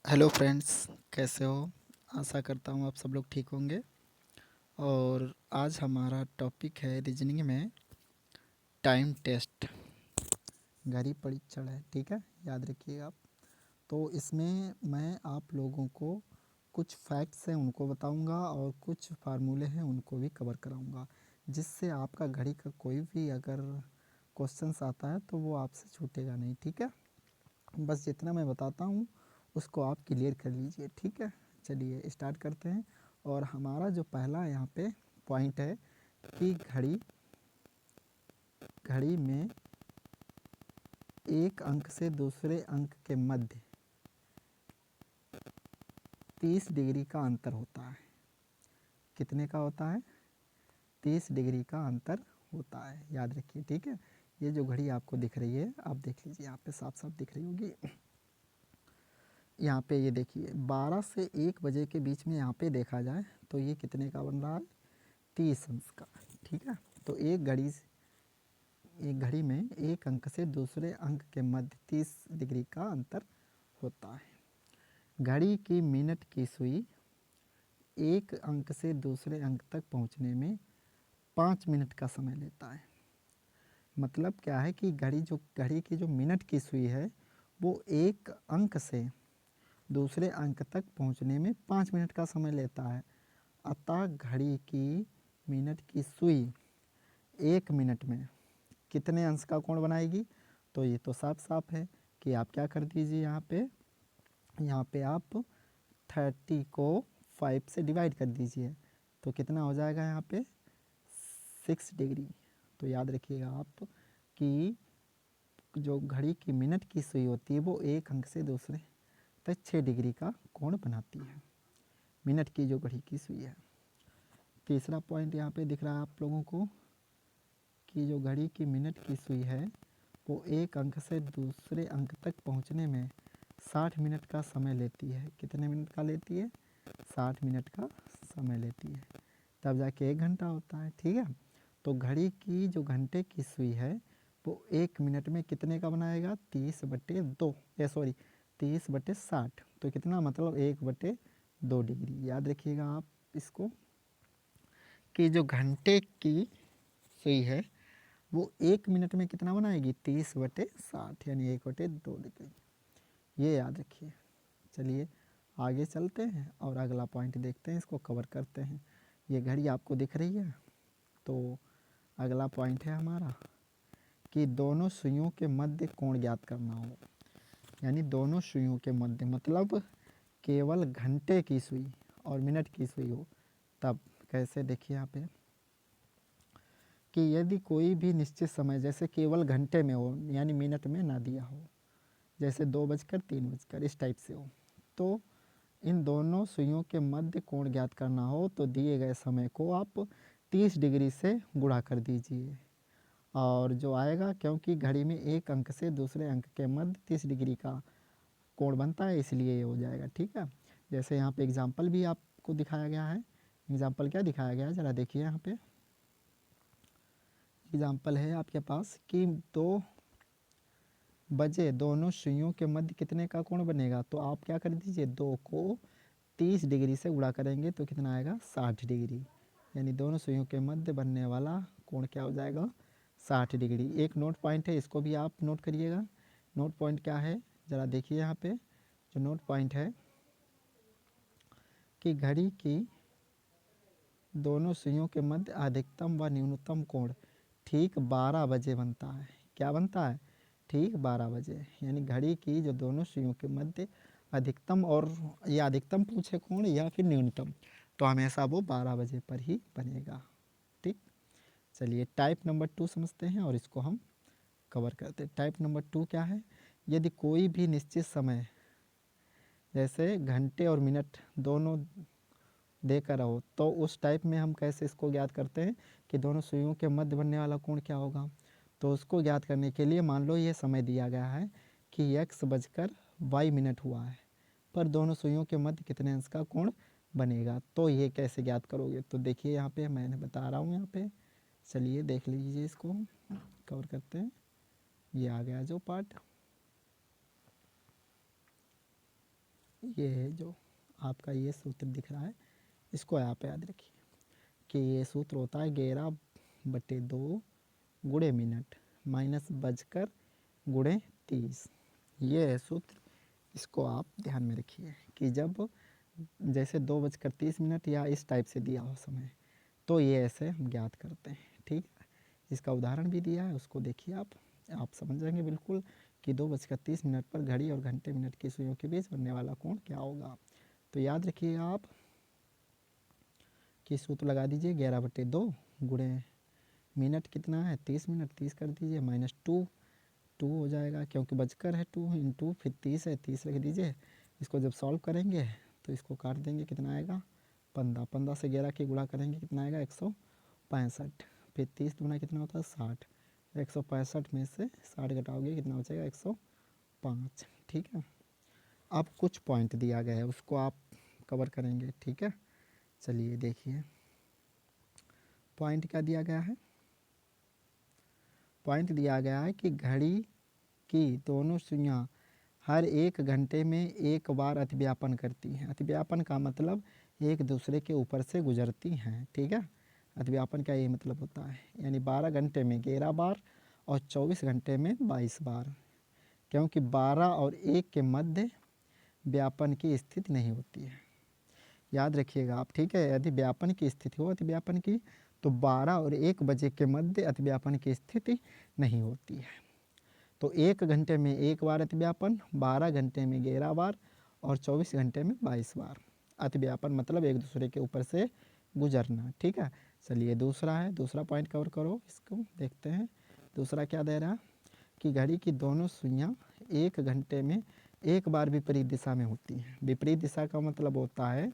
Hello friends, कैसे हो? आशा करता हूँ आप सब लोग ठीक होंगे। और आज हमारा टॉपिक है रीजनिंग में टाइम टेस्ट। घड़ी परीक्षण है, ठीक है, याद रखिएगा आप। तो इसमें मैं आप लोगों को कुछ फैक्ट्स हैं उनको बताऊंगा और कुछ फार्मूले हैं उनको भी कवर कराऊंगा, जिससे आपका घड़ी का कोई भी अगर क्वेश्चंस आता है तो वो आपसे छूटेगा नहीं, ठीक है। बस जितना मैं बताता हूँ उसको आप क्लियर कर लीजिए, ठीक है। चलिए स्टार्ट करते हैं। और हमारा जो पहला यहाँ पे पॉइंट है कि घड़ी घड़ी में एक अंक से दूसरे अंक के मध्य 30 डिग्री का अंतर होता है। कितने का होता है? 30 डिग्री का अंतर होता है, याद रखिए, ठीक है। ये जो घड़ी आपको दिख रही है, आप देख लीजिए, यहाँ पे साफ साफ दिख रही होगी। यहाँ पे ये देखिए 12 से 1 बजे के बीच में यहाँ पे देखा जाए तो ये कितने का बन रहा है? 30 अंश का, ठीक है। तो एक घड़ी में एक अंक से दूसरे अंक के मध्य 30 डिग्री का अंतर होता है। घड़ी की मिनट की सुई एक अंक से दूसरे अंक तक पहुंचने में 5 मिनट का समय लेता है। मतलब क्या है कि घड़ी की जो मिनट की सुई है वो एक अंक से दूसरे अंक तक पहुंचने में 5 मिनट का समय लेता है। अतः घड़ी की मिनट की सुई 1 मिनट में कितने अंश का कोण बनाएगी? तो ये तो साफ साफ है कि आप क्या कर दीजिए, यहाँ पे आप 30 को 5 से डिवाइड कर दीजिए तो कितना हो जाएगा यहाँ पे? 6 डिग्री। तो याद रखिएगा आप कि जो घड़ी की मिनट की सुई होती है वो एक अंक से दूसरे तक 6 डिग्री का कोण बनाती है, मिनट की जो घड़ी की सुई है। तीसरा पॉइंट यहाँ पे दिख रहा है आप लोगों को कि जो घड़ी की मिनट की सुई है वो एक अंक से दूसरे अंक तक पहुंचने में 60 मिनट का समय लेती है। कितने मिनट का लेती है? 60 मिनट का समय लेती है, तब जाके 1 घंटा होता है, ठीक है। तो घड़ी की जो घंटे की सुई है वो 1 मिनट में कितने का बनाएगा? 30/2, 30/60। तो कितना, मतलब 1/2 डिग्री। याद रखिएगा आप इसको कि जो घंटे की सुई है वो 1 मिनट में कितना बनाएगी? 30/60, यानी 1/2 डिग्री। ये याद रखिए। चलिए आगे चलते हैं और अगला पॉइंट देखते हैं, इसको कवर करते हैं। ये घड़ी आपको दिख रही है, तो अगला पॉइंट है हमारा कि दोनों सुइयों के मध्य कोण ज्ञात करना हो। यानी दोनों सुइयों के मध्य मतलब केवल घंटे की सुई और मिनट की सुई हो तब। कैसे? देखिए यहाँ पे कि यदि कोई भी निश्चित समय जैसे केवल घंटे में हो, यानी मिनट में ना दिया हो, जैसे 2 बजकर 3 बजकर इस टाइप से हो, तो इन दोनों सुइयों के मध्य कोण ज्ञात करना हो तो दिए गए समय को आप 30 डिग्री से गुणा कर दीजिए और जो आएगा, क्योंकि घड़ी में एक अंक से दूसरे अंक के मध्य 30 डिग्री का कोण बनता है इसलिए ये हो जाएगा, ठीक है। जैसे यहाँ पे एग्जाम्पल भी आपको दिखाया गया है। एग्जाम्पल क्या दिखाया गया है, ज़रा देखिए। यहाँ पे एग्जाम्पल है आपके पास कि 2 बजे दोनों सुइयों के मध्य कितने का कोण बनेगा? तो आप क्या कर दीजिए, 2 को 30 डिग्री से गुणा करेंगे तो कितना आएगा? 60 डिग्री। यानी दोनों सुइयों के मध्य बनने वाला कोण क्या हो जाएगा? 60 डिग्री। एक नोट पॉइंट है, इसको भी आप नोट करिएगा। नोट पॉइंट क्या है, ज़रा देखिए। यहाँ पे जो नोट पॉइंट है कि घड़ी की दोनों सुइयों के मध्य अधिकतम व न्यूनतम कोण ठीक 12 बजे बनता है। क्या बनता है? ठीक 12 बजे। यानी घड़ी की जो दोनों सुइयों के मध्य अधिकतम, और या अधिकतम पूछे कोण या फिर न्यूनतम, तो हमेशा वो 12 बजे पर ही बनेगा, ठीक। चलिए टाइप नंबर 2 समझते हैं और इसको हम कवर करते हैं। टाइप नंबर 2 क्या है? यदि कोई भी निश्चित समय जैसे घंटे और मिनट दोनों देकर हो तो उस टाइप में हम कैसे इसको ज्ञात करते हैं कि दोनों सुइयों के मध्य बनने वाला कोण क्या होगा। तो उसको ज्ञात करने के लिए मान लो ये समय दिया गया है कि x/y हुआ है, पर दोनों सुइयों के मध्य कितने अंश का कोण बनेगा। तो ये कैसे ज्ञात करोगे? तो देखिए यहाँ पे मैंने बता रहा हूँ यहाँ पे, चलिए देख लीजिए, इसको कवर करते हैं। ये आ गया जो पार्ट, ये है जो आपका ये सूत्र दिख रहा है, इसको आप याद रखिए कि ये सूत्र होता है 11/2 गुणे मिनट माइनस बजकर गुणे 30। ये है सूत्र, इसको आप ध्यान में रखिए कि जब जैसे 2:30 या इस टाइप से दिया हो समय, तो ये ऐसे हम ज्ञात करते हैं। ठीक है, इसका उदाहरण भी दिया है, उसको देखिए आप समझ जाएंगे बिल्कुल कि 2:30 पर घड़ी और घंटे मिनट की सुइयों के बीच बनने वाला कोण क्या होगा। तो याद रखिए आप कि सूत्र लगा दीजिए 11/2 गुणे मिनट कितना है 30 मिनट, 30 कर दीजिए माइनस 2 हो जाएगा क्योंकि बजकर है 2 इंटू फिर 30 है 30 रख दीजिए। इसको जब सॉल्व करेंगे तो इसको काट देंगे, कितना आएगा 15, 15 से 11 की गुणा करेंगे कितना आएगा 165, फिर 30 दूना कितना होता है 60, 165 में से 60 घटाओगे कितना बचेगा 105। ठीक है, अब कुछ पॉइंट दिया गया है उसको आप कवर करेंगे। ठीक है, चलिए देखिए पॉइंट क्या दिया गया है। पॉइंट दिया गया है कि घड़ी की दोनों सुइयां हर 1 घंटे में एक बार अतिव्यापन करती हैं। अतिव्यापन का मतलब एक दूसरे के ऊपर से गुजरती हैं। ठीक है, अतिव्यापन का ये मतलब होता है, यानी 12 घंटे में 11 बार और 24 घंटे में 22 बार, क्योंकि 12 और 1 के मध्य व्यापन की स्थिति नहीं होती है। याद रखिएगा आप। ठीक है, यदि व्यापन की स्थिति हो अतिव्यापन की तो 12 और 1 बजे के मध्य अतिव्यापन की स्थिति नहीं होती है। तो 1 घंटे में 1 बार अतिव्यापन, 12 घंटे में 11 बार और 24 घंटे में 22 बार अतिव्यापन, मतलब एक दूसरे के ऊपर से गुजरना। ठीक है, चलिए दूसरा है, दूसरा पॉइंट कवर करो, इसको देखते हैं। दूसरा क्या दे रहा कि घड़ी की दोनों सुइयां 1 घंटे में एक बार विपरीत दिशा में होती हैं। विपरीत दिशा का मतलब होता है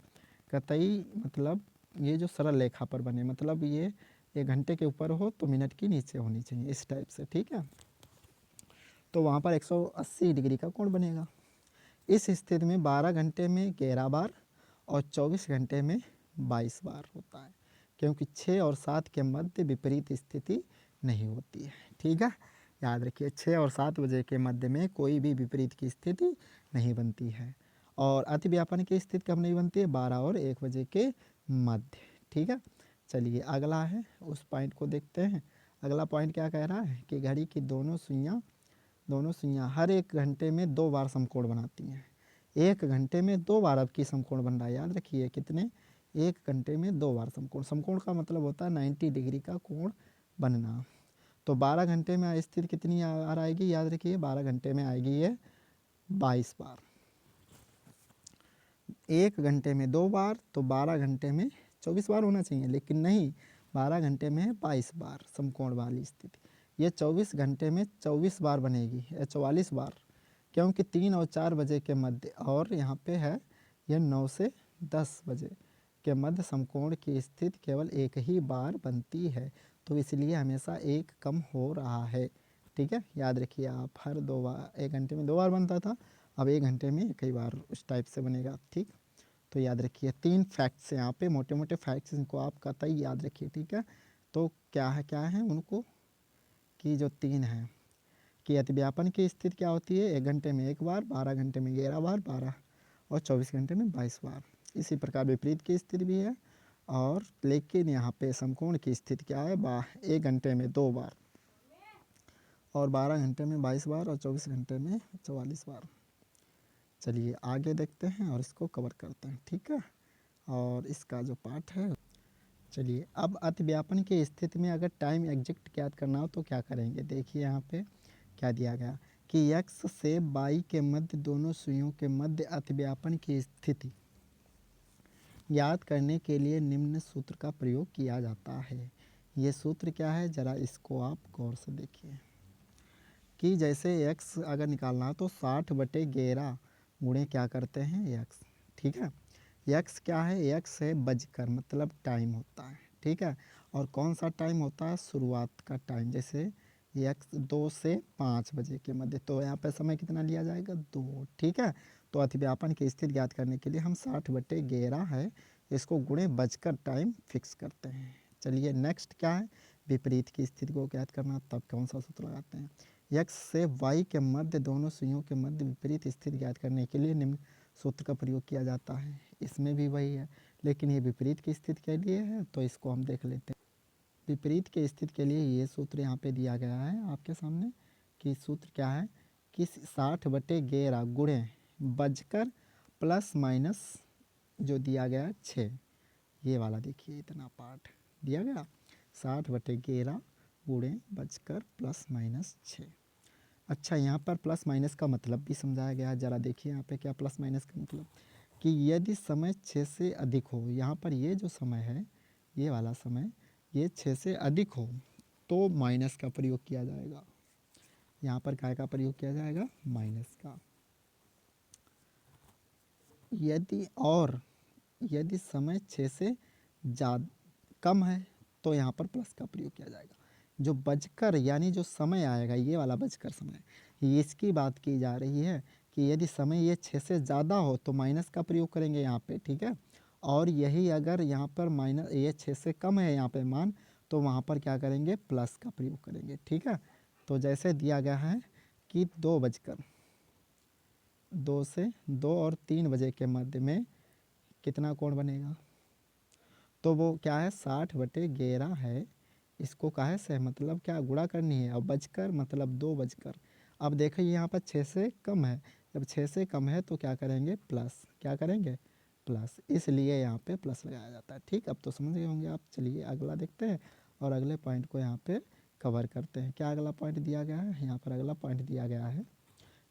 कतई, मतलब ये जो सरल रेखा पर बने, मतलब ये 1 घंटे के ऊपर हो तो मिनट की नीचे होनी चाहिए, इस टाइप से। ठीक है, तो वहाँ पर 180 डिग्री का कोण बनेगा। इस स्थिति में 12 घंटे में 11 बार और 24 घंटे में 22 बार होता है, क्योंकि 6 और 7 के मध्य विपरीत स्थिति नहीं होती है। ठीक है, याद रखिए 6 और 7 बजे के मध्य में कोई भी विपरीत की स्थिति नहीं बनती है, और अतिव्यापन की स्थिति कब नहीं बनती है 12 और 1 बजे के मध्य। ठीक है, चलिए अगला है, उस पॉइंट को देखते हैं। अगला पॉइंट क्या कह रहा है कि घड़ी की दोनों सुइयां हर 1 घंटे में 2 बार समकोण बनाती हैं। 1 घंटे में 2 बार अब की समकोण बन रहा है। याद रखिए कितने, 1 घंटे में 2 बार समकोण। समकोण का मतलब होता है 90 डिग्री का कोण बनना। तो 12 घंटे में स्थिति कितनी आ आएगी, याद रखिए 12 घंटे में आएगी ये 22 बार। 1 घंटे में 2 बार तो 12 घंटे में 24 बार होना चाहिए, लेकिन नहीं, 12 घंटे में 22 बार समकोण वाली स्थिति। ये 24 घंटे में 24 बार बनेगी या 44 बार, क्योंकि 3 और 4 बजे के मध्य, और यहाँ पे है यह 9 से 10 बजे के मध्य समकोण की स्थिति केवल एक ही बार बनती है, तो इसलिए हमेशा एक कम हो रहा है। ठीक है, याद रखिए आप, हर 2 बार 1 घंटे में 2 बार बनता था, अब 1 घंटे में कई बार उस टाइप से बनेगा। ठीक, तो याद रखिए 3 फैक्ट्स हैं यहाँ पे, मोटे मोटे फैक्ट्स, इनको आप कतई याद रखिए। ठीक है, तो क्या है उनको, कि जो 3 हैं कि अतिव्यापन की स्थिति क्या होती है 1 घंटे में 1 बार, 12 घंटे में 11 बार, 12 और 24 घंटे में 22 बार। इसी प्रकार विपरीत की स्थिति भी है, और लेकिन यहाँ पे समकोण की स्थिति क्या है 1 घंटे में 2 बार और 12 घंटे में 22 बार और 24 घंटे में 44 बार। चलिए आगे देखते हैं और इसको कवर करते हैं। ठीक है, और इसका जो पार्ट है, चलिए अब अतिव्यापन की स्थिति में अगर टाइम एग्जैक्ट ज्ञात करना हो तो क्या करेंगे। देखिए यहाँ पे क्या दिया गया कि x से y के मध्य दोनों सुइयों के मध्य अतिव्यापन की स्थिति ज्ञात करने के लिए निम्न सूत्र का प्रयोग किया जाता है। ये सूत्र क्या है, ज़रा इसको आप गौर से देखिए कि जैसे x अगर निकालना हो तो 60/11 गुणे क्या करते हैं x। ठीक है, x क्या है, x है बजकर, मतलब टाइम होता है। ठीक है, और कौन सा टाइम होता है, शुरुआत का टाइम, जैसे x 2 से 5 बजे के मध्य, तो यहाँ पे समय कितना लिया जाएगा 2। ठीक है, तो अतिव्यापन की स्थिति ज्ञात करने के लिए हम 60/11 है इसको गुणे बजकर टाइम फिक्स करते हैं। चलिए नेक्स्ट क्या है, विपरीत की स्थिति को ज्ञात करना, तब कौन सा सूत्र लगाते हैं, x से y के मध्य दोनों सुइयों के मध्य विपरीत स्थिति ज्ञात करने के लिए निम्न सूत्र का प्रयोग किया जाता है। इसमें भी वही है, लेकिन ये विपरीत की स्थिति के लिए है, तो इसको हम देख लेते हैं। विपरीत के स्थिति के लिए ये सूत्र यहाँ पे दिया गया है आपके सामने कि सूत्र क्या है कि 60/11 गुणे बजकर प्लस माइनस जो दिया गया 6, ये वाला देखिए इतना पार्ट दिया गया 60/11 गुणे बजकर प्लस माइनस 6। अच्छा, यहाँ पर प्लस माइनस का मतलब भी समझाया गया है। ज़रा देखिए यहाँ पे क्या प्लस माइनस का मतलब कि यदि समय 6 से अधिक हो, यहाँ पर ये जो समय है ये वाला समय ये 6 से अधिक हो तो माइनस का प्रयोग किया जाएगा। यहाँ पर काय का प्रयोग किया जाएगा? माइनस का। यदि समय 6 से ज़्यादा कम है तो यहाँ पर प्लस का प्रयोग किया जाएगा। जो बजकर यानी जो समय आएगा ये वाला बजकर समय, इसकी बात की जा रही है कि यदि समय ये 6 से ज़्यादा हो तो माइनस का प्रयोग करेंगे यहाँ पे, ठीक है। और यही अगर यहाँ पर माइनस ये 6 से कम है यहाँ पे मान, तो वहाँ पर क्या करेंगे? प्लस का प्रयोग करेंगे, ठीक है। तो जैसे दिया गया है कि 2 और 3 बजे के मध्य में कितना कोण बनेगा? तो वो क्या है? 60/11 है। इसको क्या है से मतलब क्या गुणा करनी है, और बजकर मतलब 2 बजकर। अब देखिए यहाँ पर 6 से कम है, जब 6 से कम है तो क्या करेंगे? प्लस। क्या करेंगे? प्लस। इसलिए यहाँ पे प्लस लगाया जाता है, ठीक। अब तो समझ गए होंगे आप। चलिए अगला देखते हैं और अगले पॉइंट को यहाँ पे कवर करते हैं। क्या अगला पॉइंट दिया गया है? यहाँ पर अगला पॉइंट दिया गया है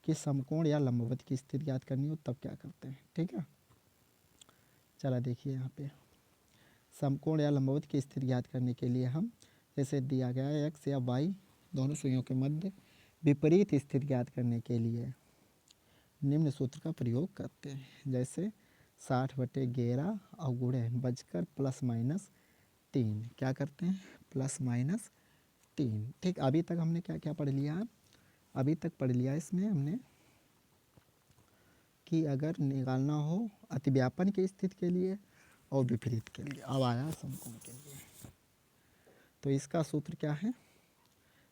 कि समकोण या लंबवत की स्थिति याद करनी हो तब क्या करते हैं, ठीक है। चला देखिए यहाँ पे समकोण या लंबवत की स्थिति ज्ञात करने के लिए हम जैसे दिया गया है x या y दोनों सुइयों के मध्य विपरीत स्थिति ज्ञात करने के लिए निम्न सूत्र का प्रयोग करते हैं। जैसे 60/11 और गुणे बजकर प्लस माइनस 3। क्या करते हैं? प्लस माइनस 3, ठीक। अभी तक हमने क्या क्या पढ़ लिया? अभी तक पढ़ लिया इसमें हमने कि अगर निकालना हो अतिव्यापन की स्थिति के लिए और विपरीत के लिए। अब आया समकोण के लिए, तो इसका सूत्र क्या है?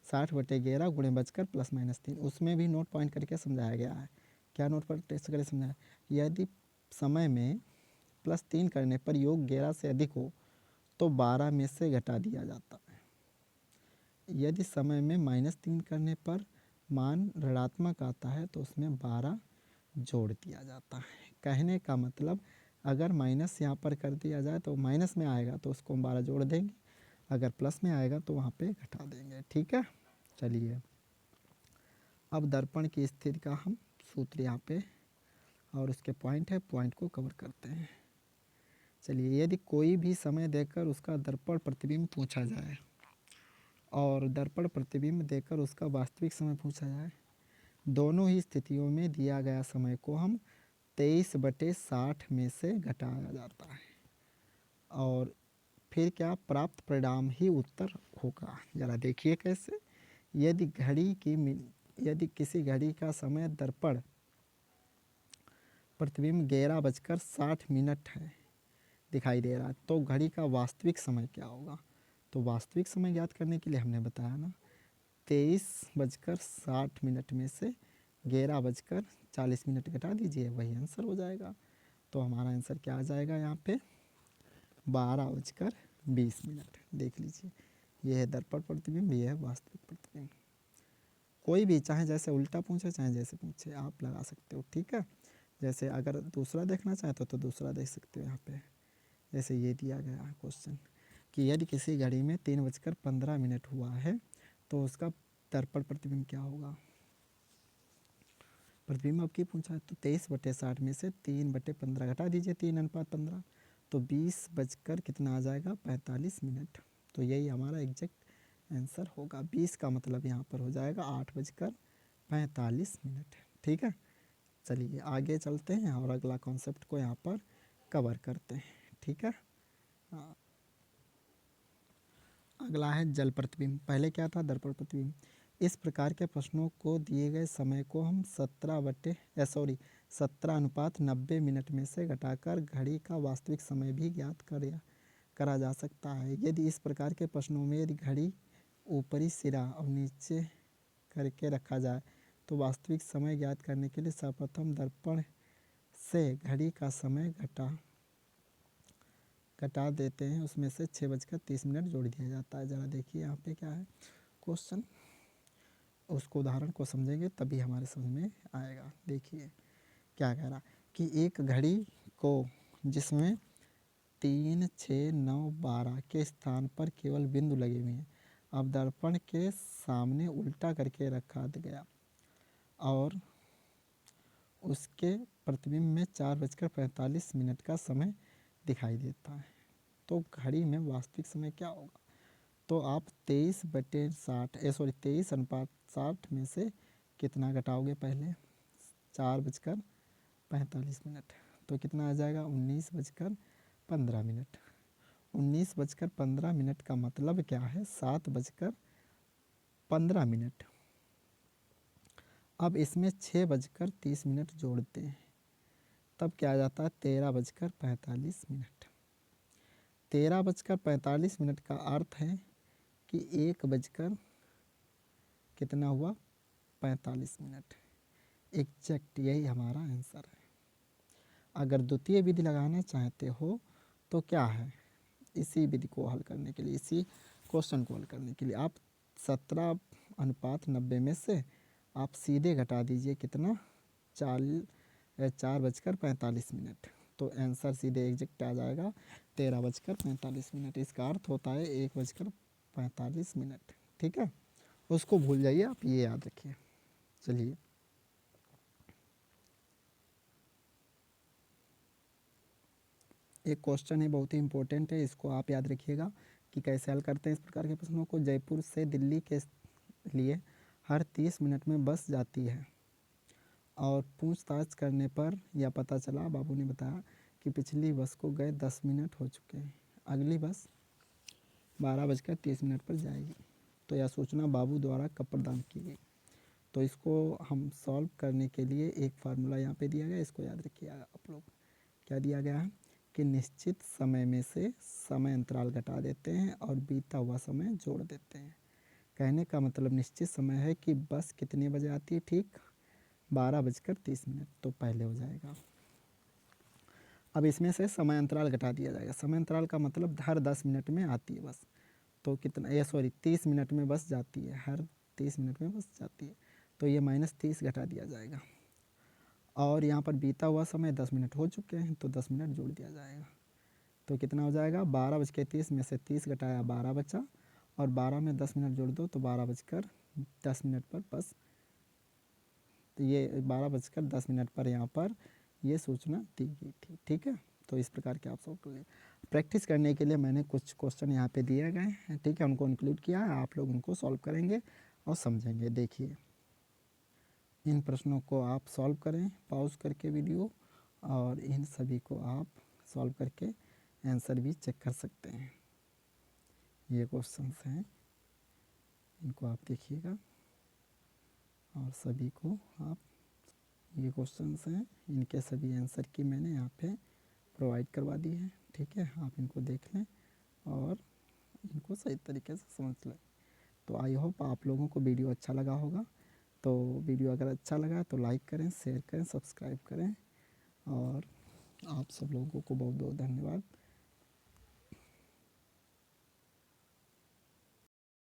60/11 गुणे बजकर प्लस माइनस 3। उसमें भी नोट पॉइंट करके समझाया गया है। क्या नोट पॉइंट टेस्ट करके समझाया? यदि समय में +3 करने पर योग 11 से अधिक हो तो 12 में से घटा दिया जाता है। यदि समय में -3 करने पर मान ऋणात्मक आता है तो उसमें 12 जोड़ दिया जाता है। कहने का मतलब अगर माइनस यहाँ पर कर दिया जाए तो माइनस में आएगा तो उसको हम 12 जोड़ देंगे, अगर प्लस में आएगा तो वहाँ पे घटा देंगे, ठीक है। चलिए अब दर्पण की स्थिति का हम सूत्र यहाँ पे और उसके पॉइंट है, पॉइंट को कवर करते हैं। चलिए यदि कोई भी समय देकर उसका दर्पण प्रतिबिंब पूछा जाए और दर्पण प्रतिबिंब देकर उसका वास्तविक समय पूछा जाए, दोनों ही स्थितियों में दिया गया समय को हम 23/60 में से घटाया जाता है और फिर क्या प्राप्त परिणाम ही उत्तर होगा। ज़रा देखिए कैसे। यदि किसी घड़ी का समय दर्पण प्रतिबिंब 11:60 है दिखाई दे रहा है, तो घड़ी का वास्तविक समय क्या होगा? तो वास्तविक समय ज्ञात करने के लिए हमने बताया ना 23:60 में से 11:40 घटा दीजिए, वही आंसर हो जाएगा। तो हमारा आंसर क्या आ जाएगा यहाँ पे? 12:20। देख लीजिए, यह है दर्पण प्रतिबिंब, यह है वास्तविक प्रतिबिंब। कोई भी चाहे जैसे उल्टा पूछे चाहे जैसे पूछे आप लगा सकते हो, ठीक है। जैसे अगर दूसरा देखना चाहते हो तो दूसरा देख सकते हो। यहाँ पे जैसे ये दिया गया है क्वेश्चन कि यदि किसी घड़ी में 3:15 हुआ है तो उसका दर्पण प्रतिबिंब क्या होगा? प्रतिबिंब अब की पूछा है तो 23/60 में से 3/15 घटा दीजिए, 3:15, तो 20 कितना आ जाएगा? 45। तो यही हमारा एग्जैक्ट आंसर होगा। 20 का मतलब यहाँ पर हो जाएगा 8:45, ठीक है। चलिए आगे चलते हैं और अगला कॉन्सेप्ट को यहाँ पर कवर करते हैं, ठीक है। अगला है जल प्रतिबिंब। पहले क्या था? दर्पण प्रतिबिंब। इस प्रकार के प्रश्नों को दिए गए समय को हम 17/90 में से घटाकर घड़ी का वास्तविक समय भी ज्ञात करा जा सकता है। यदि इस प्रकार के प्रश्नों में यदि घड़ी ऊपरी सिरा और नीचे करके रखा जाए तो वास्तविक समय ज्ञात करने के लिए सर्वप्रथम दर्पण से घड़ी का समय घटा देते हैं, उसमें से 6:30 जोड़ दिया जाता है। ज़रा देखिए यहाँ पे क्या है क्वेश्चन, उसको उदाहरण को समझेंगे तभी हमारे समझ में आएगा। देखिए क्या कह रहा कि एक घड़ी को जिसमें 3, 6, 9, 12 के स्थान पर केवल बिंदु लगे हुए हैं अब दर्पण के सामने उल्टा करके रखा गया और उसके प्रतिबिंब में 4:45 का समय दिखाई देता है, तो घड़ी में वास्तविक समय क्या होगा। तो आप 23/60 में से कितना घटाओगे, पहले 4:45, तो कितना आ जाएगा 19:15। 19:15 का मतलब क्या है 7:15। अब इसमें 6:30 जोड़ते हैं तब क्या आ जाता है 13:45। 13:45 का अर्थ है कि 1 कितना हुआ 45। एग्जैक्ट यही हमारा आंसर है। अगर द्वितीय विधि लगाना चाहते हो तो क्या है, इसी विधि को हल करने के लिए, इसी क्वेश्चन को हल करने के लिए आप 17:90 में से आप सीधे घटा दीजिए कितना 4:45, तो आंसर सीधे एग्जैक्ट आ जाएगा 13:45। इसका अर्थ होता है 1:45। ठीक है, उसको भूल जाइए, आप ये याद रखिए। चलिए एक क्वेश्चन है बहुत ही इंपॉर्टेंट है, इसको आप याद रखिएगा कि कैसे हल करते हैं इस प्रकार के प्रश्नों को। जयपुर से दिल्ली के लिए हर 30 मिनट में बस जाती है और पूछताछ करने पर यह पता चला, बाबू ने बताया कि पिछली बस को गए 10 मिनट हो चुके हैं, अगली बस 12:30 पर जाएगी, तो यह सूचना बाबू द्वारा कब प्रदान की गई। तो इसको हम सॉल्व करने के लिए एक फार्मूला यहाँ पे दिया गया, इसको याद रखिएगा आप लोग। क्या दिया गया है कि निश्चित समय में से समय अंतराल घटा देते हैं और बीता हुआ समय जोड़ देते हैं। कहने का मतलब निश्चित समय है कि बस कितने बजे आती है, ठीक 12:30, तो पहले हो जाएगा। अब इसमें से समय अंतराल घटा दिया जाएगा। समय अंतराल का मतलब हर 10 मिनट में आती है बस, तो कितना 30 मिनट में बस जाती है, हर 30 मिनट में बस जाती है, तो ये -30 घटा दिया जाएगा। और यहाँ पर बीता हुआ समय 10 मिनट हो चुके हैं, तो 10 मिनट जोड़ दिया जाएगा, तो कितना हो जाएगा 12:30 में से 30 घटाया 12 बचा, और 12 में 10 मिनट जोड़ दो तो 12:10 पर बस, तो ये 12:10 पर यहाँ पर ये सूचना दी गई थी। ठीक है, तो इस प्रकार के आप सॉल्व कर लीजिए। प्रैक्टिस करने के लिए मैंने कुछ क्वेश्चन यहाँ पे दिए गए हैं, ठीक है, उनको इंक्लूड किया है, आप लोग उनको सॉल्व करेंगे और समझेंगे। देखिए इन प्रश्नों को आप सॉल्व करें पॉज करके वीडियो, और इन सभी को आप सॉल्व करके आंसर भी चेक कर सकते हैं। ये क्वेश्चंस हैं, इनको आप देखिएगा और सभी को आप, ये क्वेश्चंस हैं, इनके सभी आंसर की मैंने यहाँ पे प्रोवाइड करवा दी है। ठीक है, आप इनको देख लें और इनको सही तरीके से समझ लें। तो आई होप आप लोगों को वीडियो अच्छा लगा होगा। तो वीडियो अगर अच्छा लगा तो लाइक करें, शेयर करें, सब्सक्राइब करें, और आप सब लोगों को बहुत बहुत धन्यवाद।